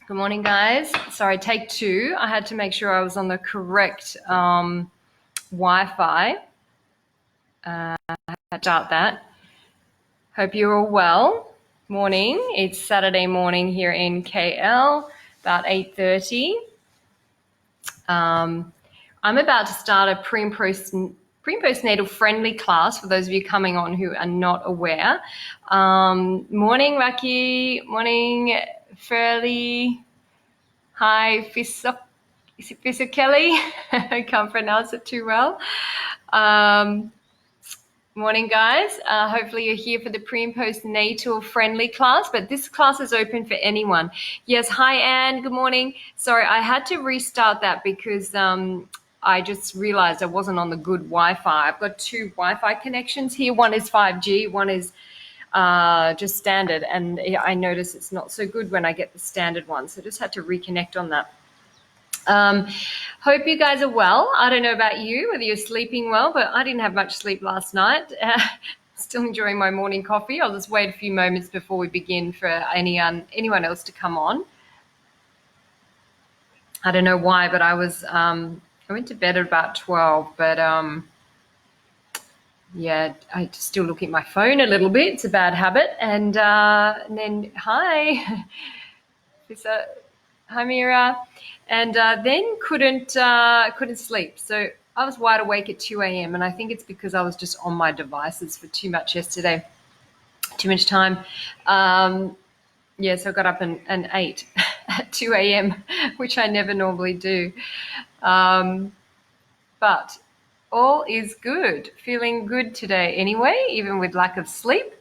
Good morning, guys. Sorry, take two. I had to make sure I was on the correct Wi-Fi. I had to start that. Hope you're all well. Morning. It's Saturday morning here in KL, about 8:30. I'm about to start a pre and postnatal friendly class for those of you coming on who are not aware. Morning, Raki. Morning, Furley. Hi, Kelly. I can't pronounce it too well. Morning, guys. Hopefully you're here for the pre and postnatal friendly class, but this class is open for anyone. Yes, hi, Anne. Good morning. Sorry, I had to restart that because I just realized I wasn't on the good Wi-Fi. I've got two Wi-Fi connections here. One is 5G, one is just standard, and I notice it's not so good when I get the standard one, so I just had to reconnect on that. Hope you guys are well. I don't know about you, whether you're sleeping well, but I didn't have much sleep last night. Still enjoying my morning coffee. I'll just wait a few moments before we begin for anyone else to come on. I don't know why, but I went to bed at about 12, but yeah, I still look at my phone a little bit. It's a bad habit. And then, hi, hi, Mira. And then couldn't sleep. So I was wide awake at 2 a.m. and I think it's because I was just on my devices for too much yesterday, too much time. So I got up and ate at 2 a.m., which I never normally do. But all is good. Feeling good today anyway, even with lack of sleep.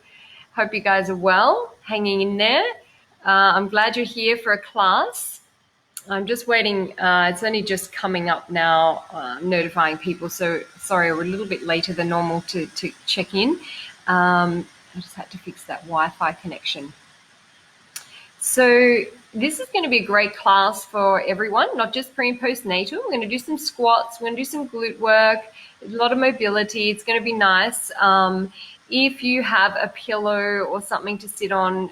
Hope you guys are well, hanging in there. I'm glad you're here for a class. I'm just waiting. It's only just coming up now, notifying people. So sorry, we're a little bit later than normal to check in. I just had to fix that Wi-Fi connection. So this is going to be a great class for everyone, not just pre and postnatal. We're going to do some squats. We're going to do some glute work, a lot of mobility. It's going to be nice. If you have a pillow or something to sit on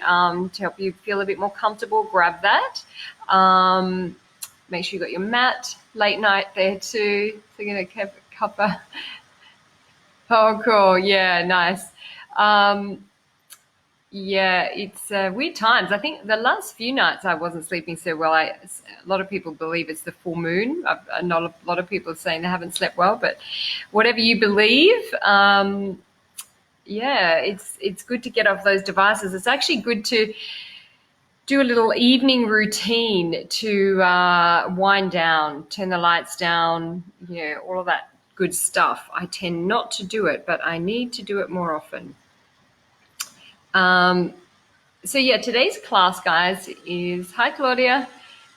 to help you feel a bit more comfortable, grab that. Make sure you got your mat. Late night there too. So you're going to cover. Oh, cool. Yeah, nice. Yeah, it's weird times. I think the last few nights I wasn't sleeping so well. A lot of people believe it's the full moon. Not a lot of people are saying they haven't slept well, but whatever you believe, yeah, it's good to get off those devices. It's actually good to do a little evening routine to wind down, turn the lights down, all of that good stuff. I tend not to do it, but I need to do it more often. So yeah, today's class, guys, hi Claudia,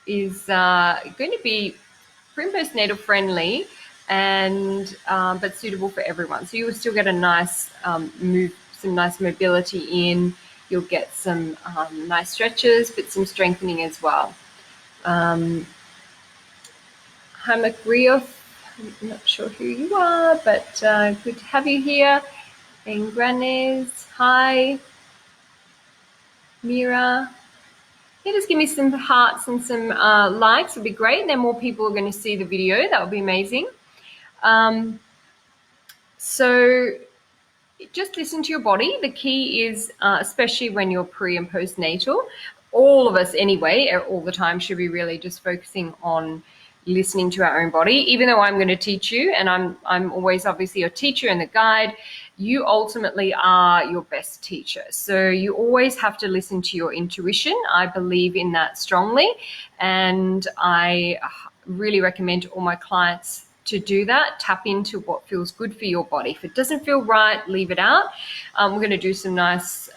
is going to be pre and postnatal friendly and but suitable for everyone. So you will still get a nice some nice mobility in. You'll get some nice stretches, but some strengthening as well. Hi McGreoff, I'm not sure who you are, but good to have you here. And Granes, hi. Mira, yeah, just give me some hearts and some likes. Would be great. And then more people are going to see the video. That would be amazing. So just listen to your body. The key is, especially when you're pre and postnatal, all of us anyway, all the time should be really just focusing on listening to our own body. Even though I'm going to teach you, and I'm always obviously your teacher and the guide, you ultimately are your best teacher. So you always have to listen to your intuition. I believe in that strongly, and I really recommend to all my clients to do that. Tap into what feels good for your body. If it doesn't feel right, leave it out. We're going to do some nice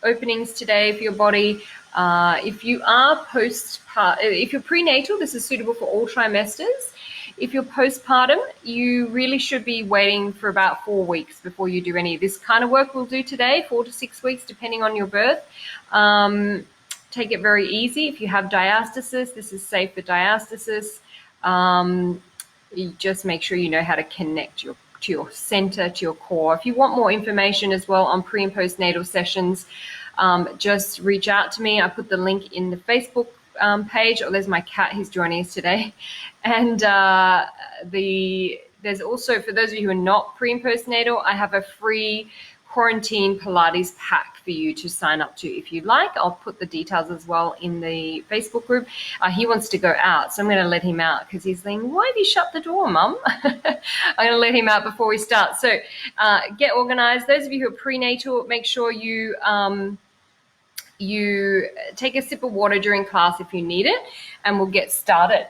openings today for your body. If you are if you're prenatal, this is suitable for all trimesters. If you're postpartum, you really should be waiting for about 4 weeks before you do any of this kind of work we'll do today, 4 to 6 weeks, depending on your birth. Take it very easy. If you have diastasis, this is safe for diastasis. You just make sure you know how to connect to your center, to your core. If you want more information as well on pre and postnatal sessions, just reach out to me. I put the link in the Facebook page. Oh, there's my cat. He's joining us today. And there's also, for those of you who are not pre and postnatal, I have a free Quarantine Pilates Pack for you to sign up to if you'd like. I'll put the details as well in the Facebook group. He wants to go out, so I'm going to let him out because he's saying, why have you shut the door, Mum? I'm going to let him out before we start. So get organized. Those of you who are prenatal, make sure you take a sip of water during class if you need it, and we'll get started.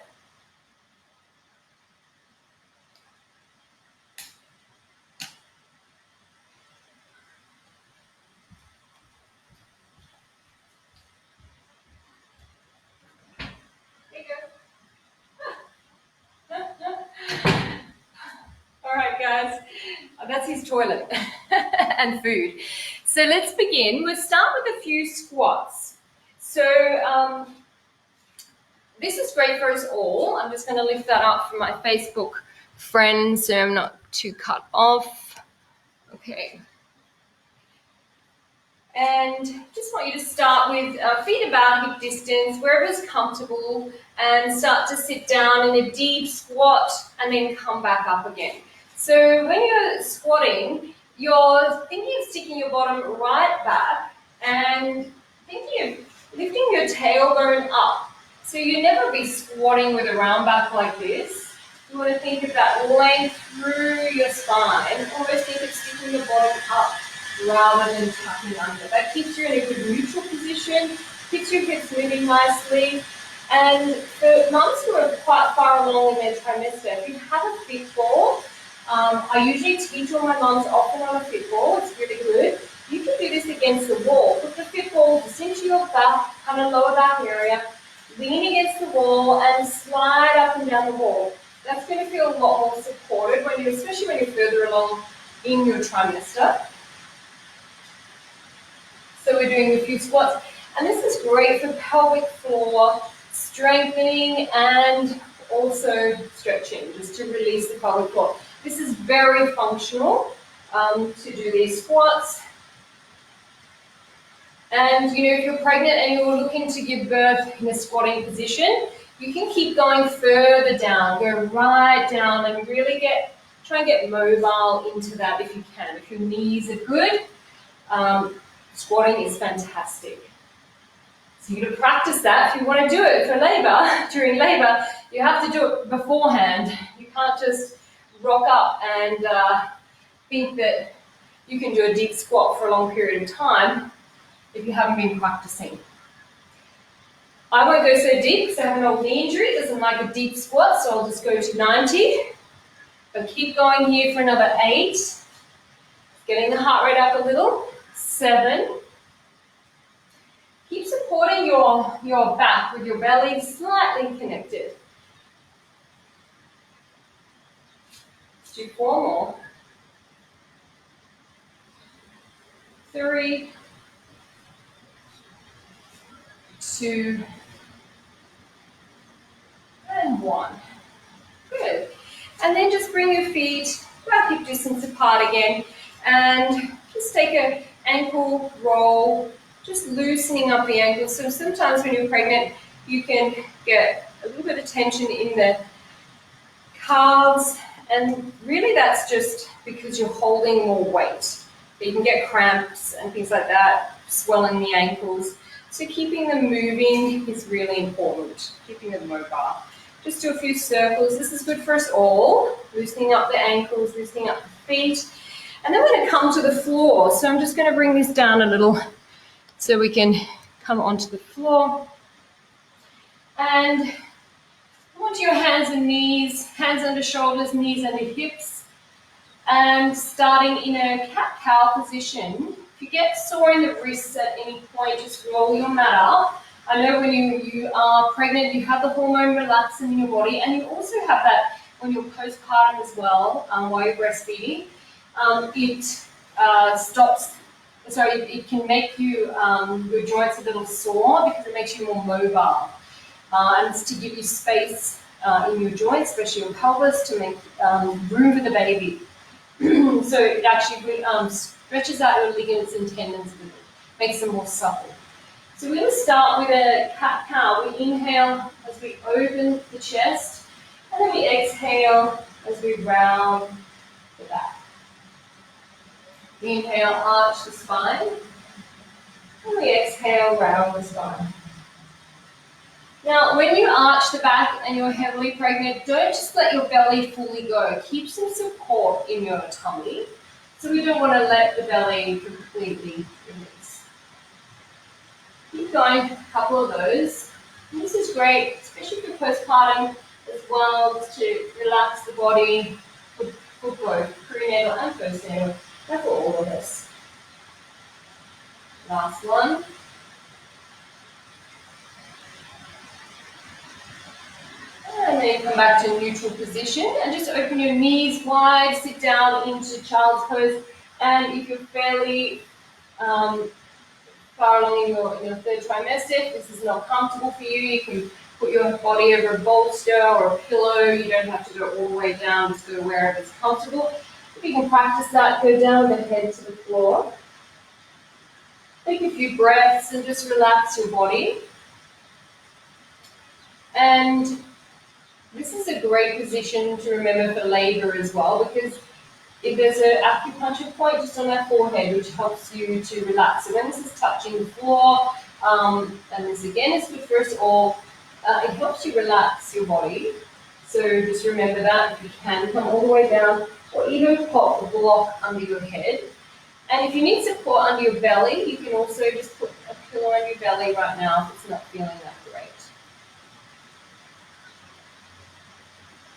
All right, guys, that's his toilet and food. So let's begin. We'll start with a few squats. So this is great for us all. I'm just going to lift that up for my Facebook friends so I'm not too cut off. Okay. And just want you to start with feet about hip distance, wherever's comfortable, and start to sit down in a deep squat and then come back up again. So when you're squatting, you're thinking of sticking your bottom right back and thinking of lifting your tailbone up. So you never be squatting with a round back like this. You want to think of that length through your spine. Almost think of sticking your bottom up rather than tucking under. That keeps you in a good neutral position, keeps your hips moving nicely. And for mums who are quite far along in their trimester, if you have a fit ball, I usually teach all my mums often on a fit ball. It's really good. You can do this against the wall. Put the fit ball just into your back, kind of lower back area, lean against the wall and slide up and down the wall. That's going to feel a lot more supported, especially when you're further along in your trimester. So we're doing a few squats, and this is great for pelvic floor strengthening and also stretching, just to release the pelvic floor. This is very functional to do these squats. And if you're pregnant and you're looking to give birth in a squatting position, you can keep going further down, go right down and really try and get mobile into that if you can. If your knees are good, squatting is fantastic. So you're going to practice that. If you want to do it for labor, during labor, you have to do it beforehand. You can't just rock up and think that you can do a deep squat for a long period of time if you haven't been practicing. I won't go so deep because I have an old knee injury. It doesn't like a deep squat, so I'll just go to 90. But keep going here for another 8. Getting the heart rate up a little. 7. Keep supporting your back with your belly slightly connected. Let's do 4 more. 3, 2, and 1. Good. And then just bring your feet about hip distance apart again and just take an ankle roll, just loosening up the ankles. So sometimes when you're pregnant, you can get a little bit of tension in the calves, and really that's just because you're holding more weight. You can get cramps and things like that, swelling the ankles. So keeping them moving is really important, keeping them mobile. Just do a few circles. This is good for us all, loosening up the ankles, loosening up the feet. And then we're going to come to the floor. So I'm just going to bring this down a little so we can come onto the floor. And onto your hands and knees, hands under shoulders, knees under hips. And starting in a cat-cow position. If you get sore in the wrists at any point, just roll your mat up. I know when you are pregnant, you have the hormone relaxin in your body, and you also have that when you're postpartum as well, while you're breastfeeding. It can make your joints a little sore because it makes you more mobile. And it's to give you space in your joints, especially your pelvis, to make room for the baby. So it actually stretches out your ligaments and tendons a little, makes them more supple. So we're going to start with a cat-cow. We inhale as we open the chest, and then we exhale as we round the back. We inhale, arch the spine, and we exhale, round the spine. Now, when you arch the back and you're heavily pregnant, don't just let your belly fully go. Keep some support in your tummy. So we don't want to let the belly completely release. Keep going, a couple of those. And this is great, especially for postpartum as well, just to relax the body for both prenatal and postnatal, and for all of us. Last one. And then come back to neutral position and just open your knees wide, sit down into child's pose. And if you're fairly far along in your third trimester, if this is not comfortable for you, you can put your body over a bolster or a pillow. You don't have to go all the way down, just go wherever it's comfortable. If you can practice that, go down the head to the floor. Take a few breaths and just relax your body. And this is a great position to remember for labor as well, because if there's an acupuncture point just on that forehead, which helps you to relax. So when this is touching the floor, and this again is good for us all, it helps you relax your body. So just remember that. If you can, come all the way down, or even pop a block under your head. And if you need support under your belly, you can also just put a pillow on your belly right now if it's not feeling that great.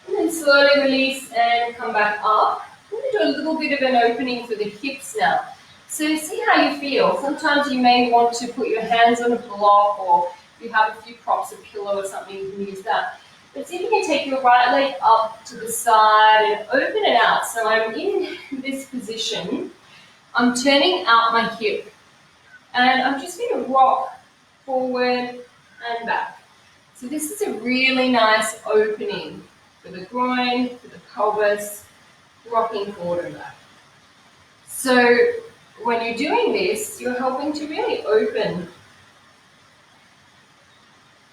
And then slowly release and come back up. I'm going to do a little bit of an opening for the hips now. So see how you feel. Sometimes you may want to put your hands on a block, or if you have a few props, a pillow or something, you can use that. But see if you can take your right leg up to the side and open it out. So I'm in this position. I'm turning out my hip. And I'm just going to rock forward and back. So this is a really nice opening for the groin, for the pelvis, rocking forward and back. So when you're doing this, you're helping to really open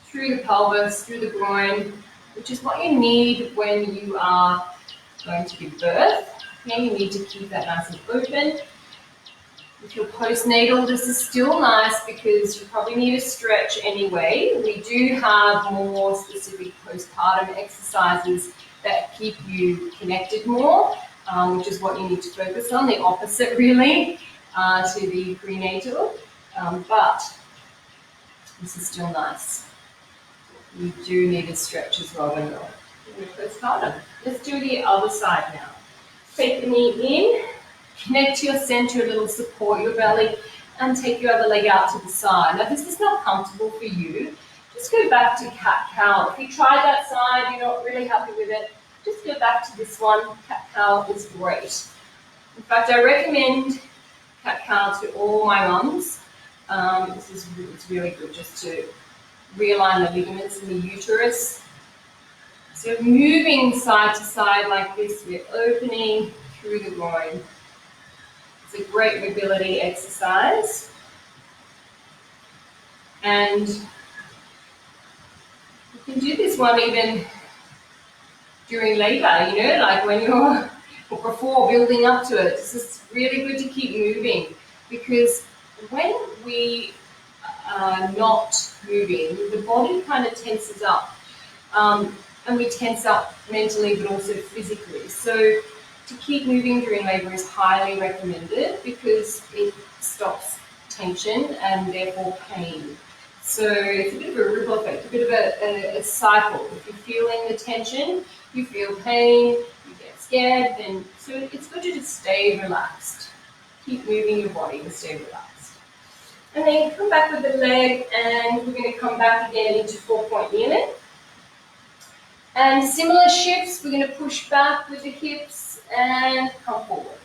through the pelvis, through the groin, which is what you need when you are going to give birth. Okay, you need to keep that nice and open. If you're postnatal, this is still nice because you probably need a stretch anyway. We do have more specific postpartum exercises that keep you connected more, which is what you need to focus on, the opposite really to the prenatal, but this is still nice. You do need a stretch as well when you're postpartum. Let's do the other side now. Take the knee in. Connect to your center a little, support your belly, and take your other leg out to the side. Now, if this is not comfortable for you, just go back to cat-cow. If you tried that side, you're not really happy with it, just go back to this one. Cat-cow is great. In fact, I recommend cat-cow to all my mums. It's really good just to realign the ligaments in the uterus. So moving side to side like this, we're opening through the groin. It's a great mobility exercise. And you can do this one even during labor, like when you're, or before building up to it. It's just really good to keep moving, because when we are not moving, the body kind of tenses up. And we tense up mentally but also physically. So to keep moving during labour is highly recommended because it stops tension and therefore pain. So it's a bit of a ripple effect, a bit of a cycle. If you're feeling the tension, you feel pain, you get scared, then so it's good to just stay relaxed. Keep moving your body and stay relaxed. And then come back with the leg, and we're going to come back again into 4-point kneeling. And similar shifts, we're going to push back with the hips and come forward.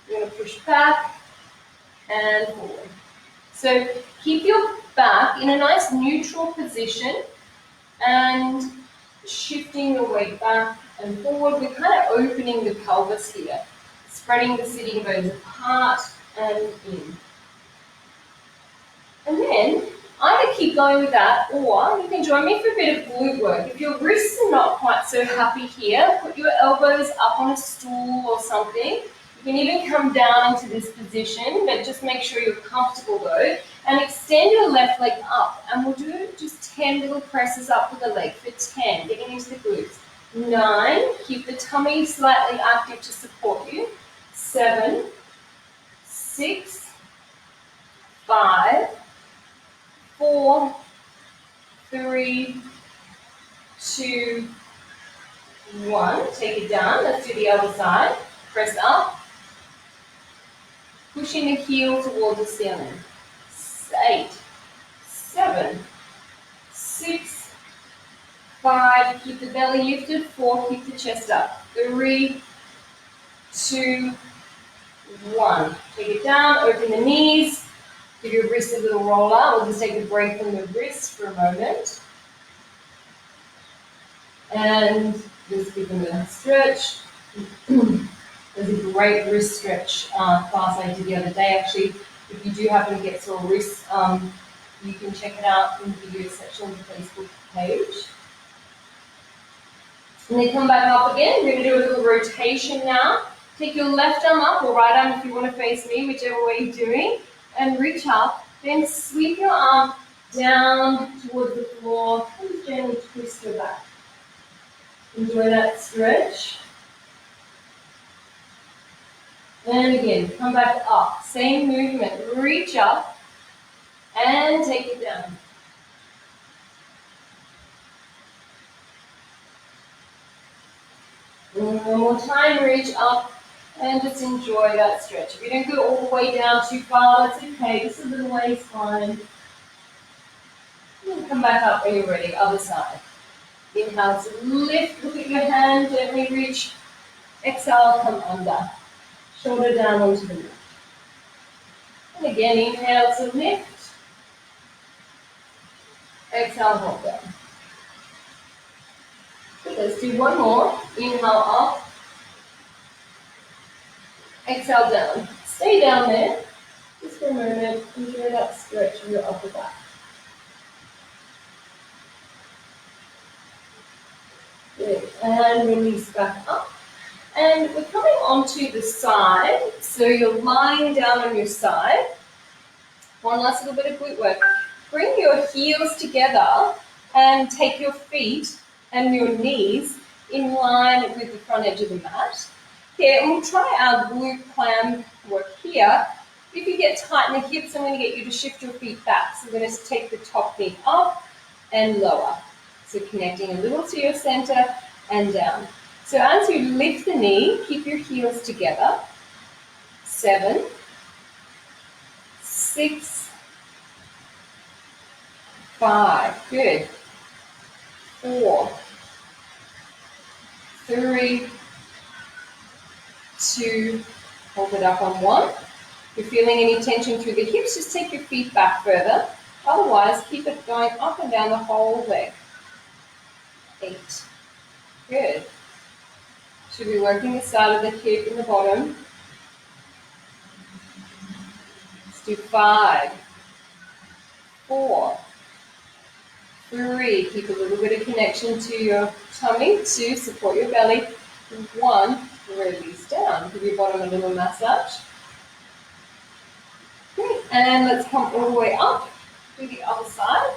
We're going to push back and forward. So keep your back in a nice neutral position and shifting your weight back and forward. We're kind of opening the pelvis here, spreading the sitting bones apart and in. And then either keep going with that, or you can join me for a bit of glute work. If your wrists are not quite so happy here, put your elbows up on a stool or something. You can even come down into this position, but just make sure you're comfortable though. And extend your left leg up. And we'll do just 10 little presses up with the leg for 10, getting into the glutes. 9, keep the tummy slightly active to support you. 7, 6, 5, 4, 3, 2, 1. Take it down. Let's do the other side. Press up. Pushing the heel towards the ceiling. 8, 7, 6, 5. Keep the belly lifted. 4. Keep the chest up. 3, 2, 1. Take it down. Open the knees. Give your wrist a little roll out. We'll just take a break from the wrist for a moment. And just give them a stretch. There's a great wrist stretch class I did the other day. Actually, if you do happen to get sore wrists, you can check it out in the video section of the Facebook page. And then come back up again. We're going to do a little rotation now. Take your left arm up, or right arm if you want to face me, whichever way you're doing, and reach up. Then sweep your arm down towards the floor and just gently twist your back. Enjoy that stretch. And again, come back up. Same movement. Reach up and take it down. And one more time, reach up and just enjoy that stretch. If you don't go all the way down too far, that's okay. Just a little way is fine. And come back up when you're ready, other side. Inhale to lift, look at your hand, gently reach. Exhale, come under. Shoulder down onto the mat. And again, inhale to lift. Exhale, hold down. So let's do one more. Inhale up. Exhale down. Stay down there just for a moment. Enjoy that stretch of your upper back. Good. And release back up. And we're coming onto the side. So you're lying down on your side. One last little bit of glute work. Bring your heels together and take your feet and your knees in line with the front edge of the mat. Okay, and we'll try our glute clam work here. If you get tight in the hips, I'm going to get you to shift your feet back. So we're going to take the top knee up and lower. So connecting a little to your center and down. So as you lift the knee, keep your heels together. 7, 6, 5. Good. 4, 3, 2, hold it up on 1. If you're feeling any tension through the hips, just take your feet back further. Otherwise, keep it going up and down the whole leg. 8. Good. Should be working the side of the hip in the bottom. Let's do 5, 4, 3. Keep a little bit of connection to your tummy. 2, support your belly. 1, release down. Give your bottom a little massage. Okay, and let's come all the way up to the other side.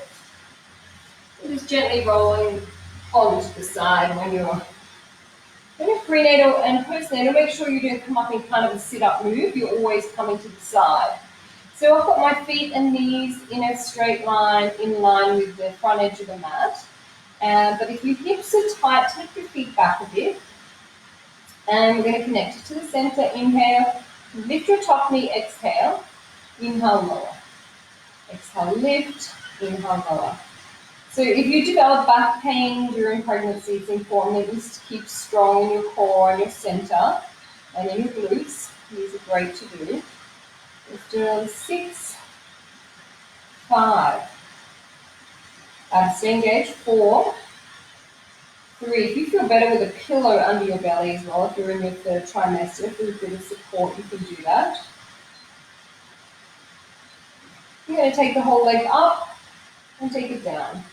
And just gently rolling onto the side when you're prenatal and postnatal. Make sure you don't come up in kind of a sit-up move. You're always coming to the side. So I've got my feet and knees in a straight line, in line with the front edge of the mat. But if your hips are tight, take your feet back a bit. And we're going to connect it to the center. Inhale, lift your top knee, exhale. Inhale, lower. Exhale, lift. Inhale, lower. So if you develop back pain during pregnancy, it's important to keep strong in your core and your center and in your glutes. These are great to do. Let's do another 6, 5. Stay engaged. 4, 3. If you feel better with a pillow under your belly as well, if you're in your third trimester, for a bit of support, you can do that. You're going to take the whole leg up and take it down.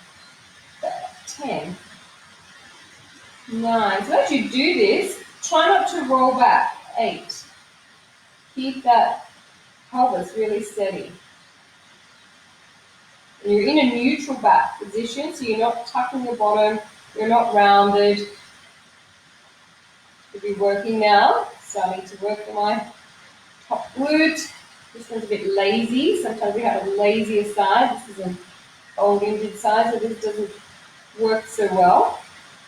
10, 9. So as you do this, try not to roll back. 8. Keep that pelvis really steady. And you're in a neutral back position, so you're not tucking your bottom, you're not rounded. You'll be working now, starting to work on my top glute. This one's a bit lazy. Sometimes we have a lazier side. This is an old injured side, so this doesn't work so well.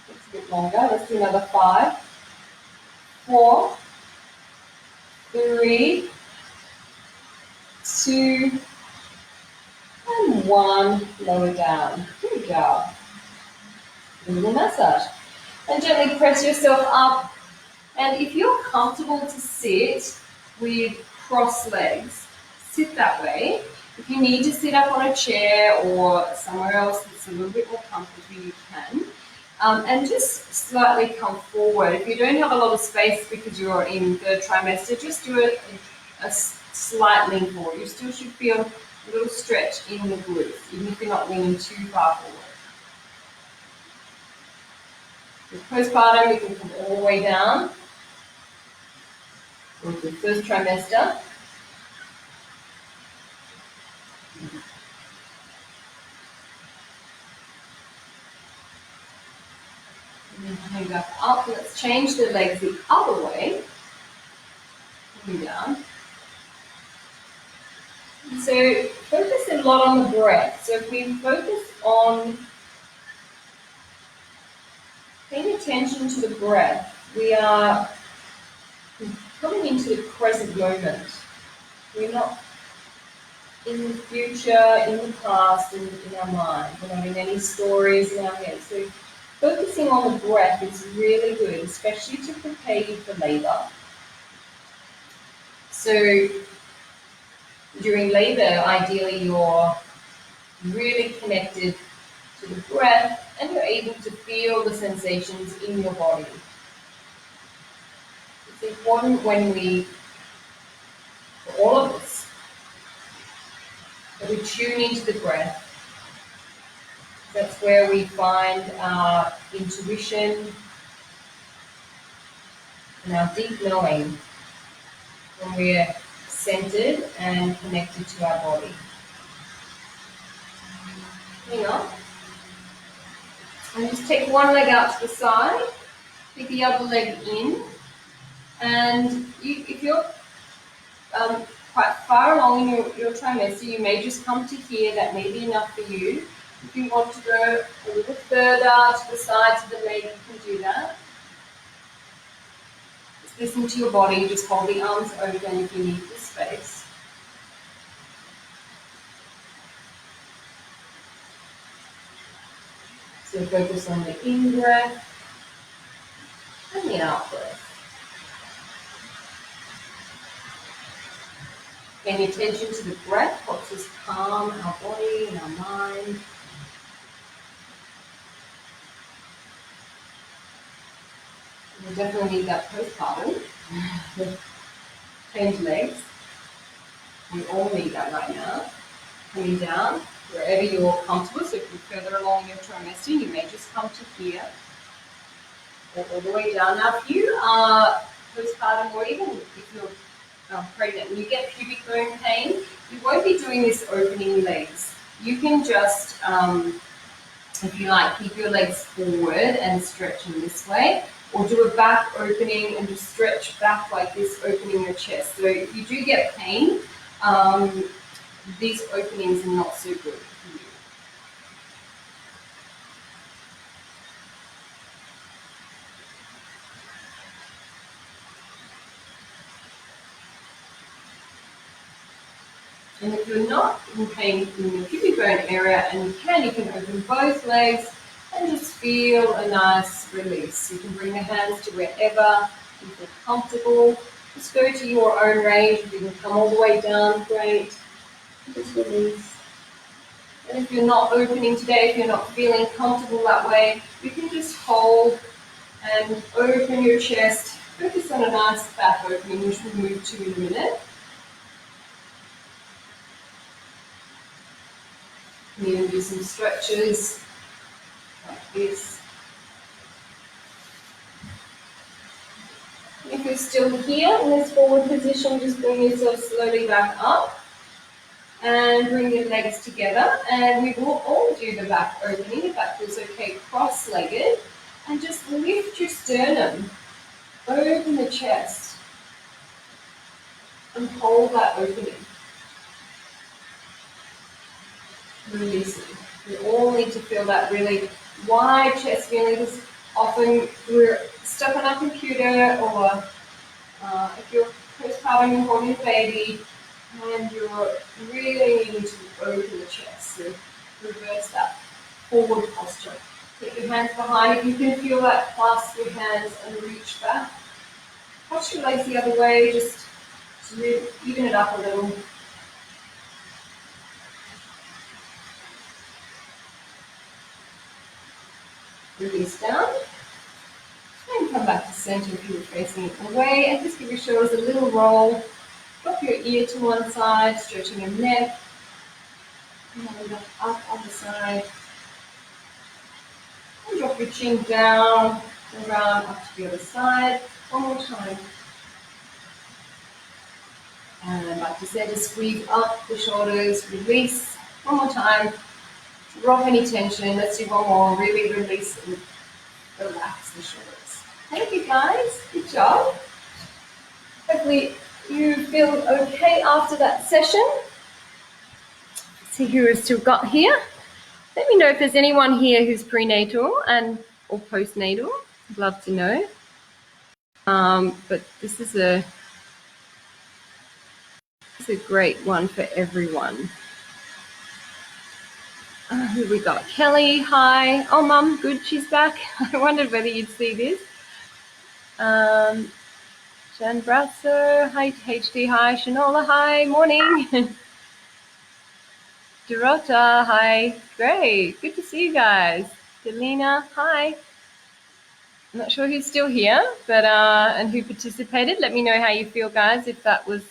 It's a bit longer. Let's do another 5, 4, 3, 2, and 1. Lower down. Good job. A little massage. And gently press yourself up. And if you're comfortable to sit with cross legs, sit that way. If you need to sit up on a chair or somewhere else that's a little bit more comfortable, you can. And just slightly come forward. If you don't have a lot of space because you're in the trimester, just do a slight lean forward. You still should feel a little stretch in the glutes, even if you're not leaning too far forward. With postpartum, you can come all the way down. With the first trimester. And then coming back up, let's change the legs the other way. Coming down. So focus a lot on the breath. So if we focus on paying attention to the breath, we are coming into the present moment. We're not in the future, in the past, in our mind. We're not in any stories in our head. So focusing on the breath is really good, especially to prepare you for labor. So during labor, ideally you're really connected to the breath and you're able to feel the sensations in your body. It's important when for all of us, that we tune into the breath. That's where we find our intuition and our deep knowing when we're centered and connected to our body. Hang on. And just take one leg out to the side, take the other leg in, and if you're quite far along in your trimester, you may just come to here. That may be enough for you. If you want to go a little further to the sides of the leg, you can do that. Just listen to your body. Just hold the arms open if you need the space. So focus on the in-breath and the out-breath. Paying attention to the breath helps us calm our body and our mind. We definitely need that postpartum with change legs. We all need that right now. Coming down wherever you're comfortable. So if you're further along in your trimester, you may just come to here or all the way down. Now, if you are postpartum or even if you're pregnant and you get pubic bone pain, you won't be doing this opening legs. You can just, if you like, keep your legs forward and stretch in this way, or do a back opening and just stretch back like this, opening your chest. So if you do get pain, these openings are not so good for you. And if you're not in pain in the pubic bone area, and you can open both legs and just feel a nice release. You can bring the hands to wherever you feel comfortable. Just go to your own range. If you can come all the way down, great. Just release. And if you're not opening today, if you're not feeling comfortable that way, you can just hold and open your chest. Focus on a nice back opening, which we'll move to in a minute. You can even do some stretches like this. If you're still here in this forward position, just bring yourself slowly back up and bring your legs together. And we will all do the back opening, if that feels okay, cross-legged. And just lift your sternum, open the chest, and hold that opening. Releasing. We all need to feel that really wide chest feeling, because often we're stuck on our computer, or if you're postpartum and holding a baby, and you're really needing to open the chest. So reverse that forward posture. Get your hands behind. If you can feel that, clasp your hands and reach back. Touch your legs the other way, just to even it up a little. Release down. And come back to center if you were facing away. And just give your shoulders a little roll. Drop your ear to one side, stretching your neck. And then up on the side. And drop your chin down, around up to the other side. One more time. And back to center, squeeze up the shoulders, release. One more time. Drop any tension. Let's do one more. Really release and relax the shoulders. Thank you, guys. Good job. Hopefully you feel okay after that session. Let's see who has still got here. Let me know if there's anyone here who's prenatal and or postnatal. I'd love to know. But this is a great one for everyone. Who we got? Kelly, hi. Oh, Mum, good, she's back. I wondered whether you'd see this. Jan Brasso, hi. HD, hi. Shanola, hi. Morning. Dorota, hi. Great, good to see you guys. Delina, hi. I'm not sure who's still here, but and who participated. Let me know how you feel, guys. If that was,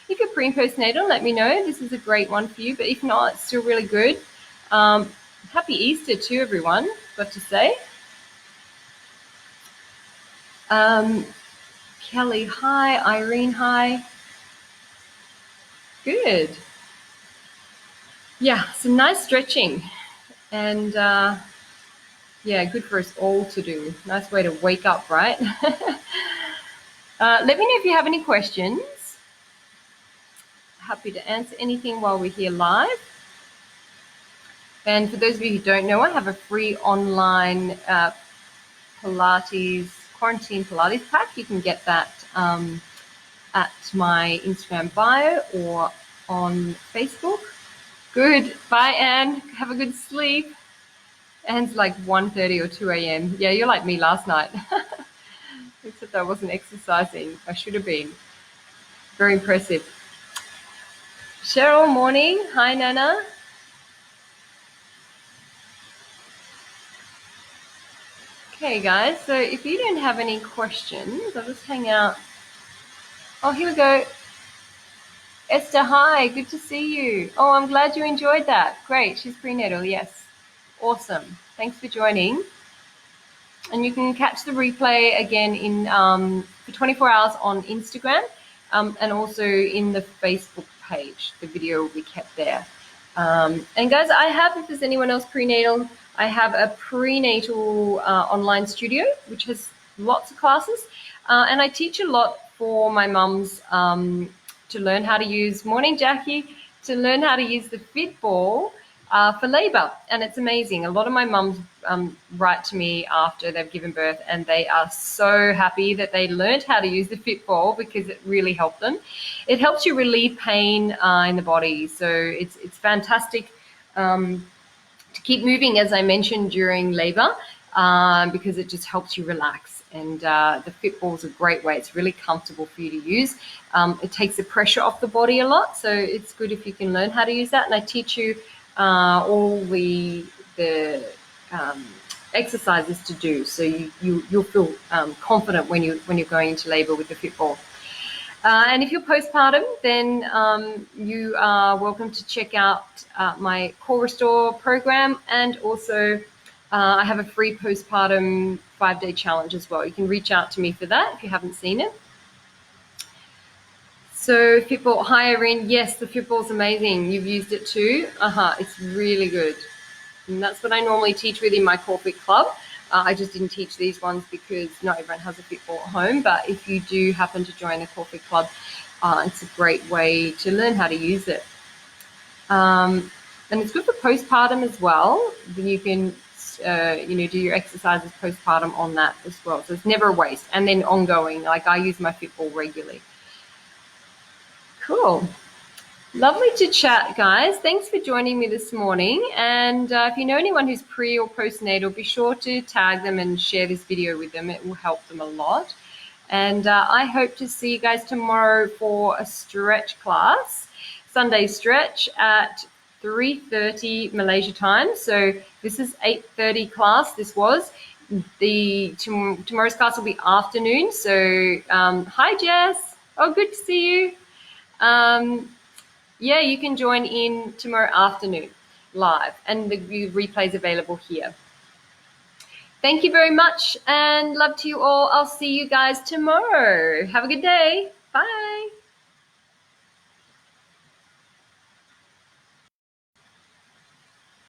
if you're pre and postnatal, let me know. This is a great one for you. But if not, it's still really good. Happy Easter to everyone, got to say. Kelly, hi. Irene, hi. Good. Yeah, some nice stretching. And yeah, good for us all to do. Nice way to wake up, right? Let me know if you have any questions. Happy to answer anything while we're here live. And for those of you who don't know, I have a free online Pilates, Quarantine Pilates Pack. You can get that at my Instagram bio or on Facebook. Good. Bye, Anne. Have a good sleep. Anne's like 1:30 or 2 a.m. Yeah, you're like me last night. Except I wasn't exercising. I should have been. Very impressive. Cheryl, morning. Hi, Nana. Okay, guys, so if you don't have any questions, I'll just hang out. Oh, here we go. Esther, hi, good to see you. Oh, I'm glad you enjoyed that. Great, she's prenatal, yes. Awesome. Thanks for joining. And you can catch the replay again in for 24 hours on Instagram and also in the Facebook page. The video will be kept there. And guys, I have, if there's anyone else prenatal, I have a prenatal online studio, which has lots of classes. And I teach a lot for my mums to learn how to use, morning Jackie, to learn how to use the Fitball for labor. And it's amazing. A lot of my mums write to me after they've given birth, and they are so happy that they learned how to use the Fitball because it really helped them. It helps you relieve pain in the body. So it's fantastic to keep moving, as I mentioned, during labor, because it just helps you relax. And the Fitball is a great way. It's really comfortable for you to use. It takes the pressure off the body a lot, so it's good if you can learn how to use that. And I teach you all the exercises to do, so you'll feel confident when you're going into labor with the Fitball. And if you're postpartum, then you are welcome to check out my Core Restore program, and also I have a free postpartum 5-day challenge as well. You can reach out to me for that if you haven't seen it. So Fitball, hi Irene. Yes, the Fitball's amazing. You've used it too. It's really good. And that's what I normally teach within my corporate club. I just didn't teach these ones because not everyone has a Fitball at home. But if you do happen to join the corporate club, it's a great way to learn how to use it. And it's good for postpartum as well. Then you can, do your exercises postpartum on that as well. So it's never a waste. And then ongoing, like I use my Fitball regularly. Cool. Lovely to chat, guys. Thanks for joining me this morning. And if you know anyone who's pre or postnatal, be sure to tag them and share this video with them. It will help them a lot. And I hope to see you guys tomorrow for a stretch class, Sunday stretch at 3:30 Malaysia time. So this is 8:30 class. This was tomorrow's class will be afternoon. So hi, Jess. Oh, good to see you. Yeah, you can join in tomorrow afternoon live, and the replay's available here. Thank you very much, and love to you all. I'll see you guys tomorrow. Have a good day. Bye.